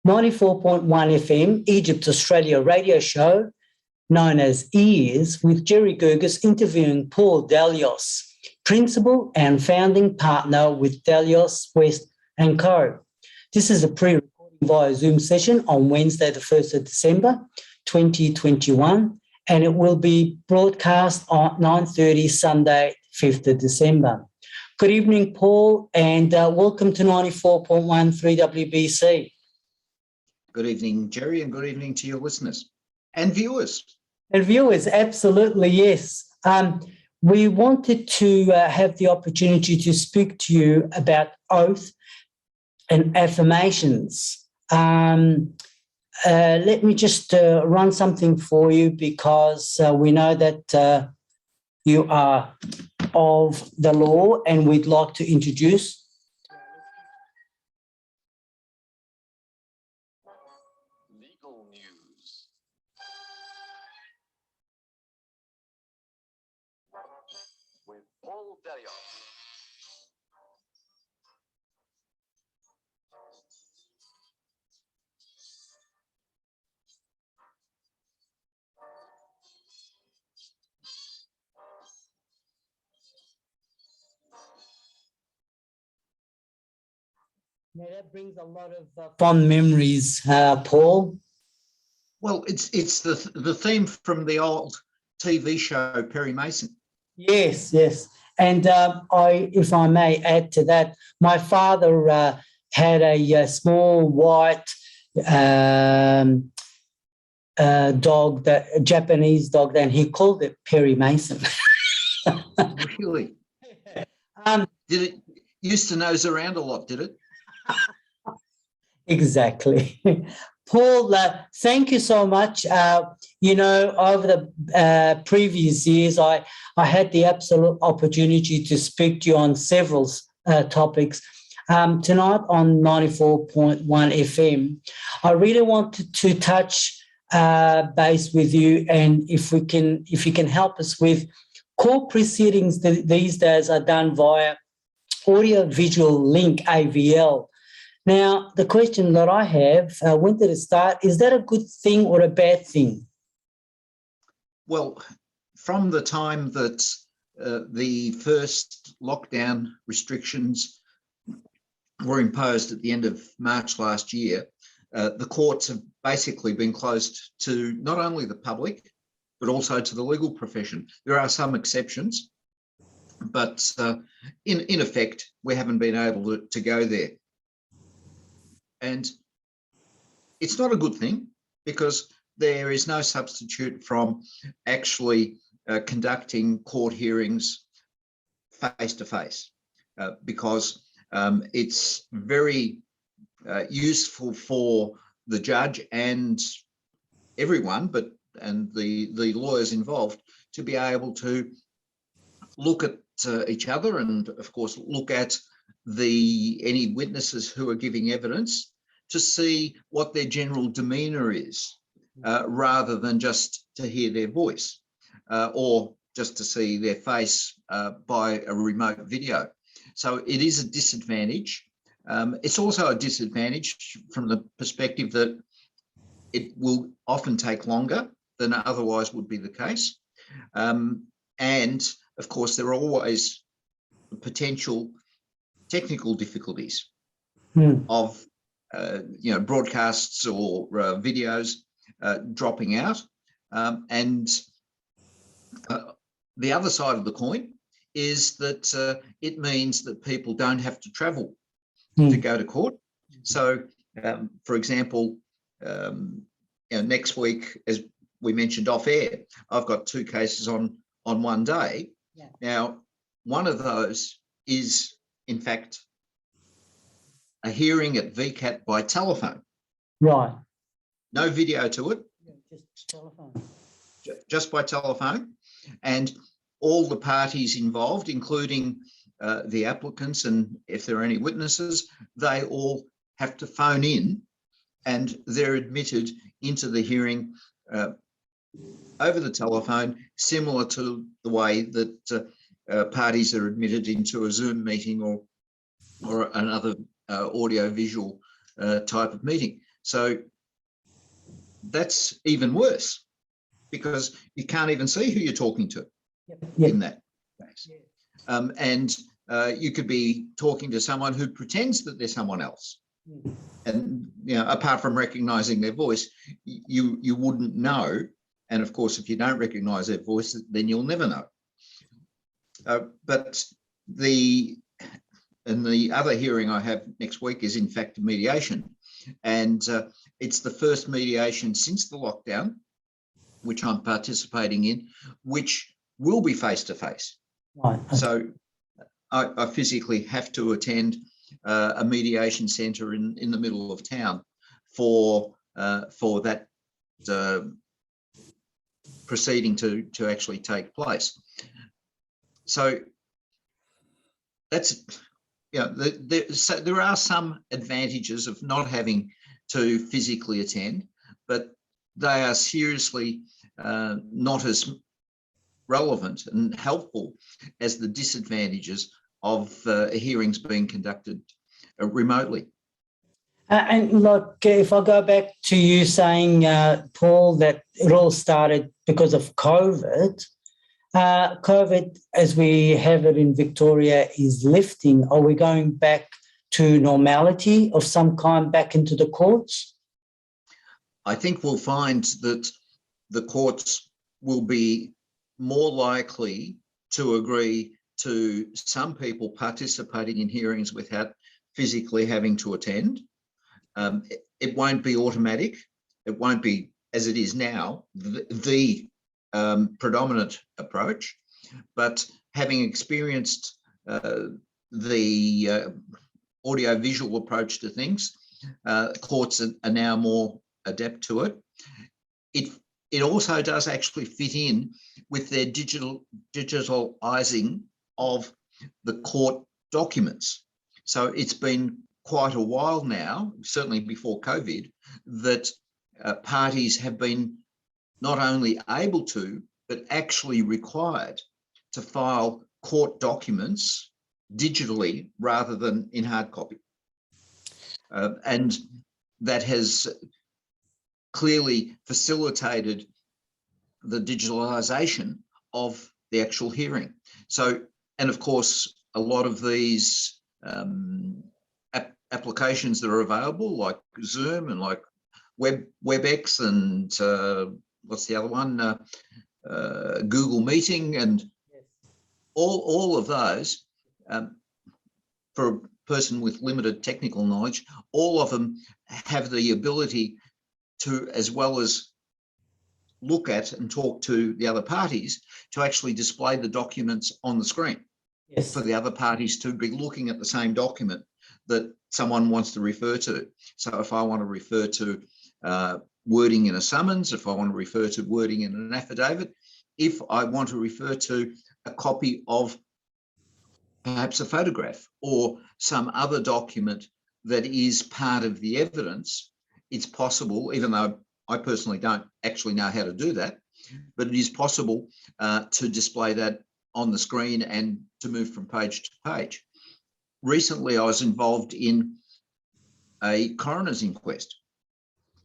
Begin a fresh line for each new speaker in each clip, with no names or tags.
94.1 FM, Egypt, Australia radio show, known as Ears, with Jerry Guirguis interviewing Paul Dellios, principal and founding partner with Dellios West Co. This is a pre-recording via Zoom session on Wednesday, the 1st of December, 2021, and it will be broadcast on 9:30 Sunday, 5th of December. Good evening, Paul, and welcome to 94.1 3WBC.
Good evening, Jerry, and good evening to your listeners and viewers.
And viewers, absolutely, yes. We wanted to have the opportunity to speak to you about oath and affirmations. Let me just run something for you, because we know that you are of the law, and we'd like to introduce
legal news. With Paul Dellios.
Now, that brings a lot of fond memories, Paul.
Well, it's the theme from the old TV show Perry Mason.
Yes. And if I may add to that, my father had a small white dog, a Japanese dog, and he called it Perry Mason.
Really? Did it used to nose around a lot, did it?
Exactly. Paul, thank you so much. Over the previous years, I had the absolute opportunity to speak to you on several topics. Tonight on 94.1 FM, I really wanted to touch base with you, and if you can help us with court proceedings these days are done via audio visual link, AVL. Now, the question that I have, when did it start? Is that a good thing or a bad thing?
Well, from the time that the first lockdown restrictions were imposed at the end of March last year, the courts have basically been closed to not only the public, but also to the legal profession. There are some exceptions, but in effect, we haven't been able to go there. And it's not a good thing, because there is no substitute from actually conducting court hearings face to face, because it's very useful for the judge and everyone, and the lawyers involved, to be able to look at each other, and of course look at any witnesses who are giving evidence, to see what their general demeanour is, rather than just to hear their voice, or just to see their face by a remote video. So it is a disadvantage. It's also a disadvantage from the perspective that it will often take longer than otherwise would be the case. And of course, there are always potential technical difficulties of broadcasts or videos dropping out. And the other side of the coin is that it means that people don't have to travel to go to court. So, for example, next week, as we mentioned off air, I've got 2 cases on one day. Yeah. Now, one of those is, in fact, a hearing at VCAT by telephone.
Right.
No video to it.
Yeah, just telephone.
Just by telephone. And all the parties involved, including the applicants, and if there are any witnesses, they all have to phone in, and they're admitted into the hearing over the telephone, similar to the way that parties are admitted into a Zoom meeting or another audio-visual type of meeting. So that's even worse, because you can't even see who you're talking to in that case. And you could be talking to someone who pretends that they're someone else. And, you know, apart from recognizing their voice, you wouldn't know. And of course, if you don't recognize their voice, then you'll never know. But the other hearing I have next week is in fact a mediation. And it's the first mediation since the lockdown, which I'm participating in, which will be face-to-face.
Right.
So I physically have to attend a mediation centre in the middle of town for that proceeding to actually take place. So that's, you know, so there are some advantages of not having to physically attend, but they are seriously not as relevant and helpful as the disadvantages of hearings being conducted remotely.
And look, if I go back to you saying, Paul, that it all started because of COVID. COVID, as we have it in Victoria, is lifting. Are we going back to normality of some kind back into the courts?
I think we'll find that the courts will be more likely to agree to some people participating in hearings without physically having to attend. It won't be automatic. It won't be, as it is now, the predominant approach. But having experienced the audio-visual approach to things, courts are now more adept to it. It also does actually fit in with their digitalizing of the court documents. So it's been quite a while now, certainly before COVID, that parties have been not only able to, but actually required to file court documents digitally rather than in hard copy. And that has clearly facilitated the digitalization of the actual hearing. So, and of course, a lot of these applications that are available, like Zoom and like WebEx and what's the other one? Google Meeting, and all of those, for a person with limited technical knowledge, all of them have the ability to, as well as look at and talk to the other parties, to actually display the documents on the screen. Yes. For the other parties to be looking at the same document that someone wants to refer to. So if I want to refer to wording in a summons, if I want to refer to wording in an affidavit, if I want to refer to a copy of perhaps a photograph or some other document that is part of the evidence, it's possible, even though I personally don't actually know how to do that, but it is possible to display that on the screen and to move from page to page. Recently, I was involved in a coroner's inquest.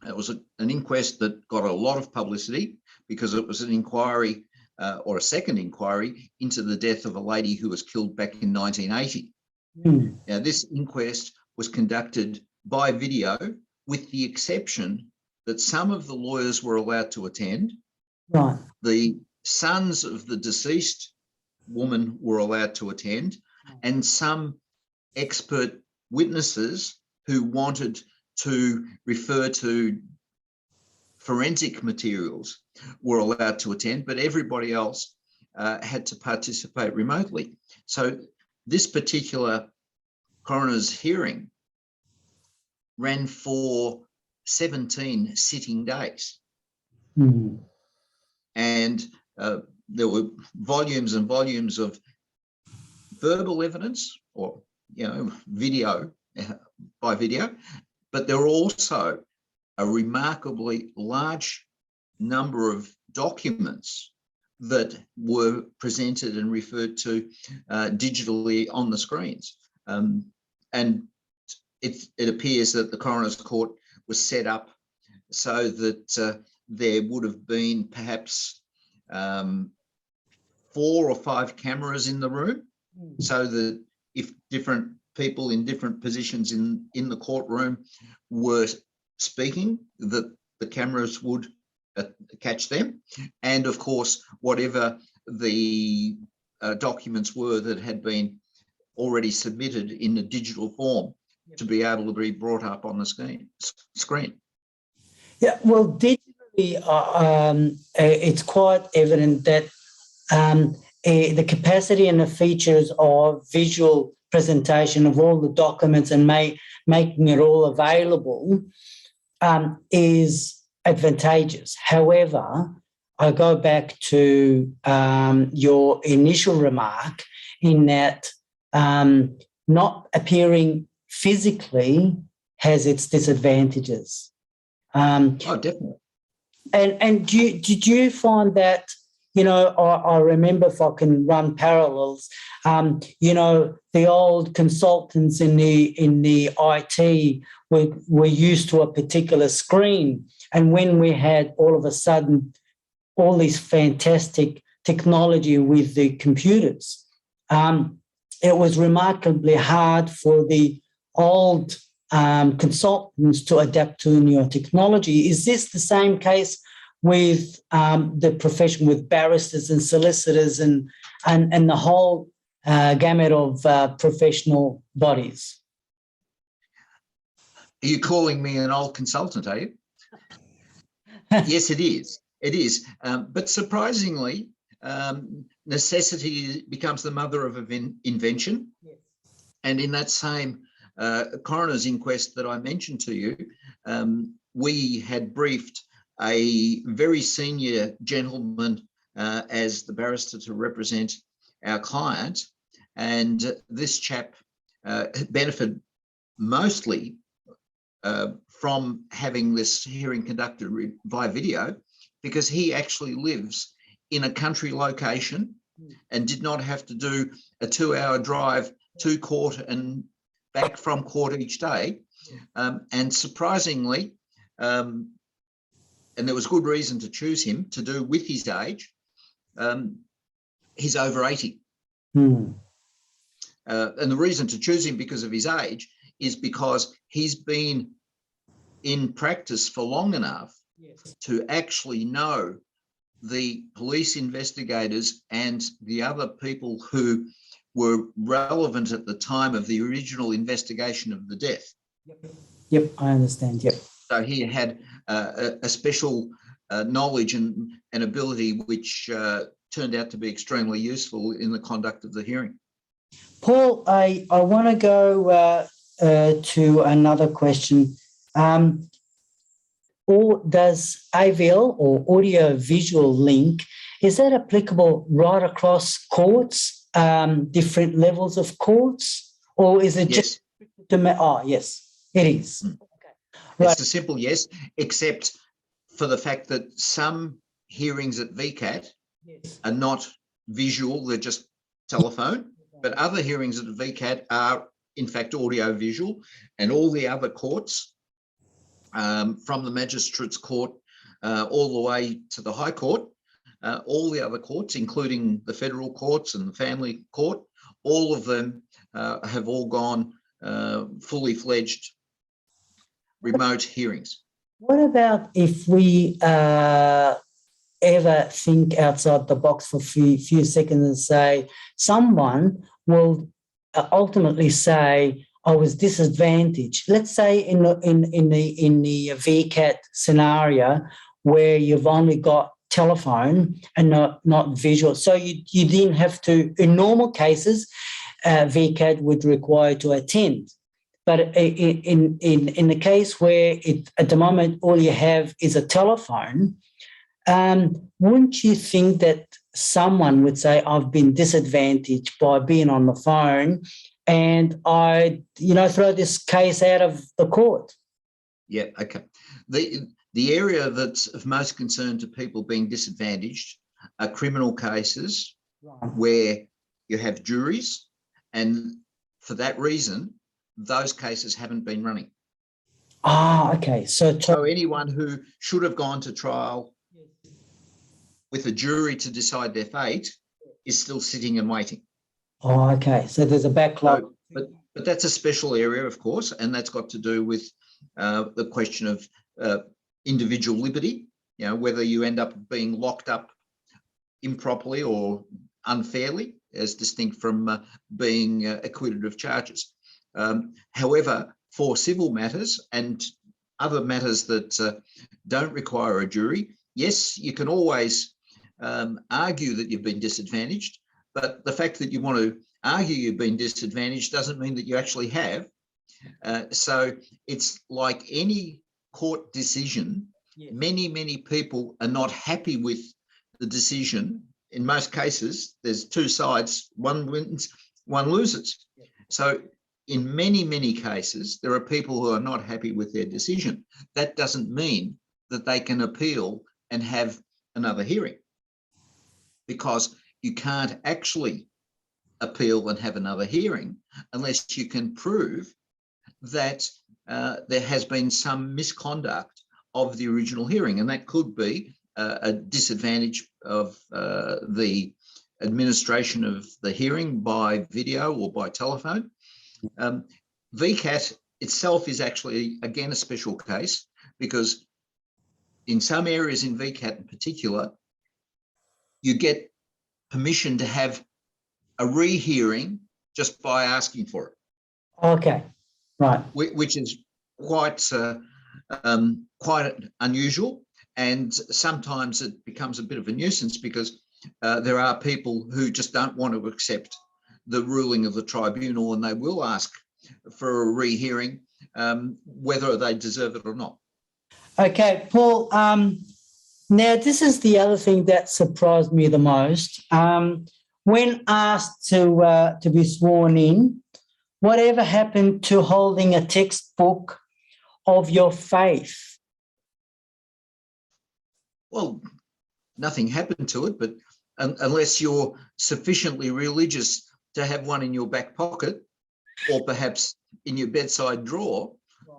It was an inquest that got a lot of publicity because it was an inquiry or a second inquiry into the death of a lady who was killed back in 1980. Now, this inquest was conducted by video, with the exception that some of the lawyers were allowed to attend. Right. The sons of the deceased woman were allowed to attend, and some expert witnesses who wanted to refer to forensic materials were allowed to attend, but everybody else had to participate remotely. So this particular coroner's hearing ran for 17 sitting days. And there were volumes and volumes of verbal evidence, or, you know, video, by video, but there were also a remarkably large number of documents that were presented and referred to digitally on the screens. And it appears that the Coroner's Court was set up so that there would have been perhaps 4 or 5 cameras in the room, so that if different people in different positions in the courtroom were speaking, that the cameras would catch them. And of course, whatever the documents were that had been already submitted in a digital form to be able to be brought up on the screen.
Yeah, well, digitally, it's quite evident that the capacity and the features of visual presentation of all the documents and making it all available is advantageous. However, I go back to your initial remark in that not appearing physically has its disadvantages.
Oh, definitely.
And did you find that, I remember, if I can run parallels, the old consultants in the IT were used to a particular screen. And when we had all of a sudden all this fantastic technology with the computers, it was remarkably hard for the old consultants to adapt to new technology. Is this the same case with the profession, with barristers and solicitors and the whole gamut of professional bodies?
Are you calling me an old consultant, are you? Yes, it is. It is. But surprisingly, necessity becomes the mother of invention. Yes. And in that same coroner's inquest that I mentioned to you, we had briefed a very senior gentleman as the barrister to represent our client. And this chap benefited mostly from having this hearing conducted via video, because he actually lives in a country location and did not have to do a 2-hour drive to court and back from court each day. And surprisingly, and there was good reason to choose him to do with his age, he's over 80. And the reason to choose him because of his age is because he's been in practice for long enough to actually know the police investigators and the other people who were relevant at the time of the original investigation of the death.
Yep, I understand. Yep.
So he had a special knowledge and ability which turned out to be extremely useful in the conduct of the hearing.
Paul, I want to go to another question. Or does AVL or audio-visual link, is that applicable right across courts, different levels of courts, or is it just to yes, it is. Okay. Right.
It's a simple yes, except for the fact that some hearings at VCAT are not visual, they're just telephone, but other hearings at VCAT are in fact audio-visual, and all the other courts, from the Magistrates Court all the way to the High Court, all the other courts, including the federal courts and the family court, all of them have all gone fully fledged remote hearings.
What about if we ever think outside the box for a few seconds and say someone will ultimately say, I was disadvantaged. Let's say in the VCAT scenario where you've only got telephone and not visual. So you then have to, in normal cases, VCAT would require to attend. But in the case where at the moment all you have is a telephone, wouldn't you think that someone would say, I've been disadvantaged by being on the phone, and I, throw this case out of the court?
Yeah, okay. The area that's of most concern to people being disadvantaged are criminal cases where you have juries, and for that reason, those cases haven't been running.
Okay. So
anyone who should have gone to trial with a jury to decide their fate is still sitting and waiting.
okay. So there's a backlog.
So, but that's a special area, of course, and that's got to do with the question of individual liberty, whether you end up being locked up improperly or unfairly, as distinct from being acquitted of charges. However, for civil matters and other matters that don't require a jury, yes, you can always argue that you've been disadvantaged, but the fact that you want to argue you've been disadvantaged doesn't mean that you actually have. So it's like any court decision.
Yes.
Many people are not happy with the decision. In most cases, there's two sides, one wins, one loses.
Yes.
So in many cases, there are people who are not happy with their decision. That doesn't mean that they can appeal and have another hearing, because you can't actually appeal and have another hearing unless you can prove that there has been some misconduct of the original hearing, and that could be a disadvantage of the administration of the hearing by video or by telephone. VCAT itself is actually, again, a special case, because in some areas in VCAT in particular, you get permission to have a rehearing just by asking for it.
Okay, right.
Which is quite unusual, and sometimes it becomes a bit of a nuisance, because there are people who just don't want to accept the ruling of the tribunal, and they will ask for a rehearing, whether they deserve it or not.
Okay, Paul. Now, this is the other thing that surprised me the most. When asked to be sworn in, whatever happened to holding a textbook of your faith?
Well, nothing happened to it, but unless you're sufficiently religious to have one in your back pocket, or perhaps in your bedside drawer,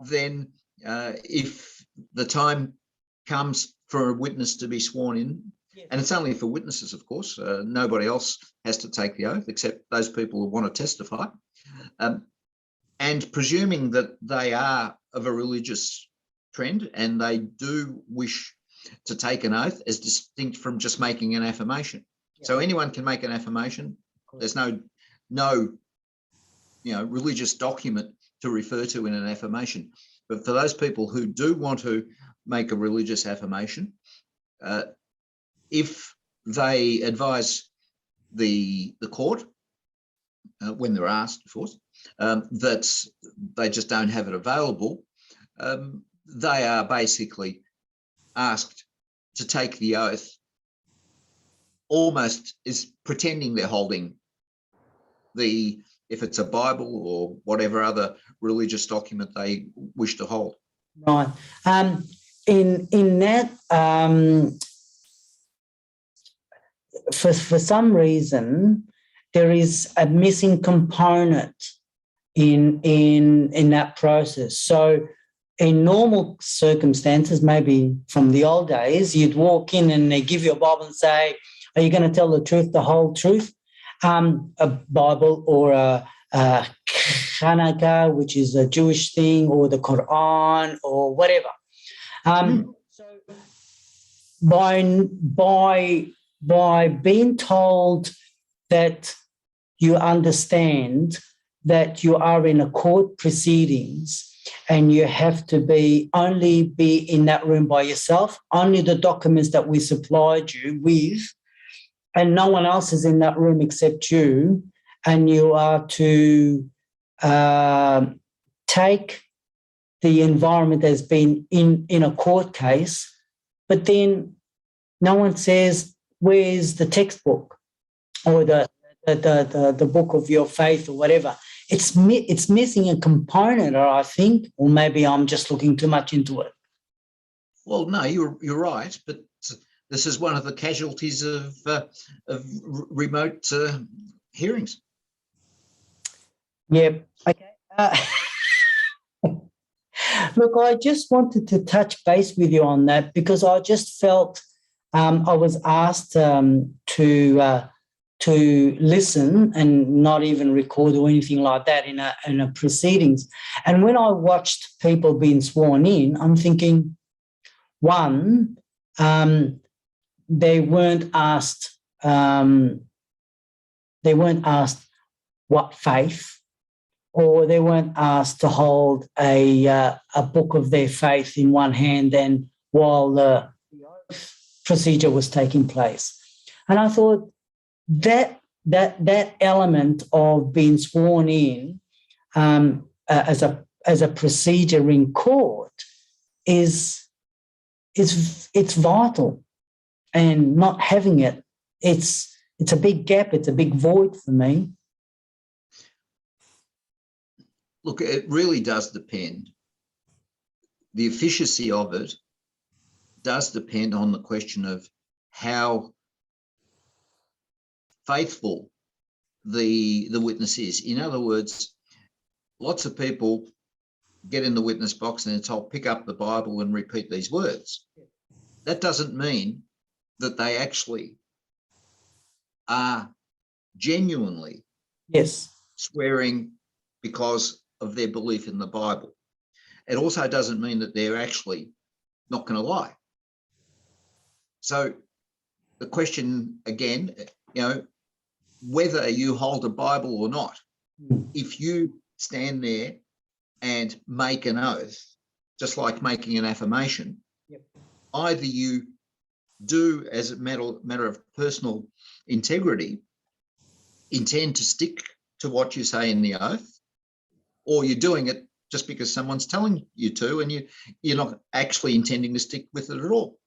then if the time comes for a witness to be sworn in, and it's only for witnesses, of course, nobody else has to take the oath except those people who want to testify. And presuming that they are of a religious trend and they do wish to take an oath, as distinct from just making an affirmation. So anyone can make an affirmation. There's no religious document to refer to in an affirmation. But for those people who do want to make a religious affirmation, if they advise the court, when they're asked, of course, that they just don't have it available, they are basically asked to take the oath, almost is pretending they're holding if it's a Bible or whatever other religious document they wish to hold.
Right. In that, for some reason, there is a missing component in that process. So in normal circumstances, maybe from the old days, you'd walk in and they give you a Bible and say, are you going to tell the truth, the whole truth? A Bible or a Hanukkah, which is a Jewish thing, or the Quran or whatever. So by being told that you understand that you are in a court proceedings and you have to only be in that room by yourself, only the documents that we supplied you with, and no one else is in that room except you, and you are to take the environment that's been in a court case, but then no one says, where's the textbook or the book of your faith or whatever. It's missing a component, or I think, or maybe I'm just looking too much into it.
Well, no, you're right, but this is one of the casualties of remote hearings.
Yeah. Okay. Look, I just wanted to touch base with you on that because I just felt I was asked to listen and not even record or anything like that in a proceedings. And when I watched people being sworn in, I'm thinking, one, they weren't asked what faith, or they weren't asked to hold a book of their faith in one hand and while the procedure was taking place. And I thought that element of being sworn in as a procedure in court is it's vital, and not having it, it's a big gap, it's a big void for me.
Look, it really does depend. The efficacy of it does depend on the question of how faithful the witness is. In other words, lots of people get in the witness box and they're told, pick up the Bible and repeat these words. That doesn't mean that they actually are genuinely swearing because of their belief in the Bible. It also doesn't mean that they're actually not going to lie. So the question again, whether you hold a Bible or not, if you stand there and make an oath, just like making an affirmation, either you do, as a matter of personal integrity, intend to stick to what you say in the oath, or you're doing it just because someone's telling you to, and you're not actually intending to stick with it at all.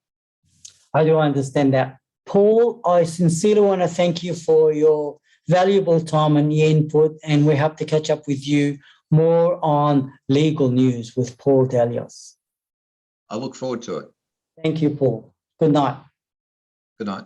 I do understand that. Paul, I sincerely want to thank you for your valuable time and your input, and we hope to catch up with you more on legal news with Paul Dellios.
I look forward to it.
Thank you, Paul. Good night.
Good night.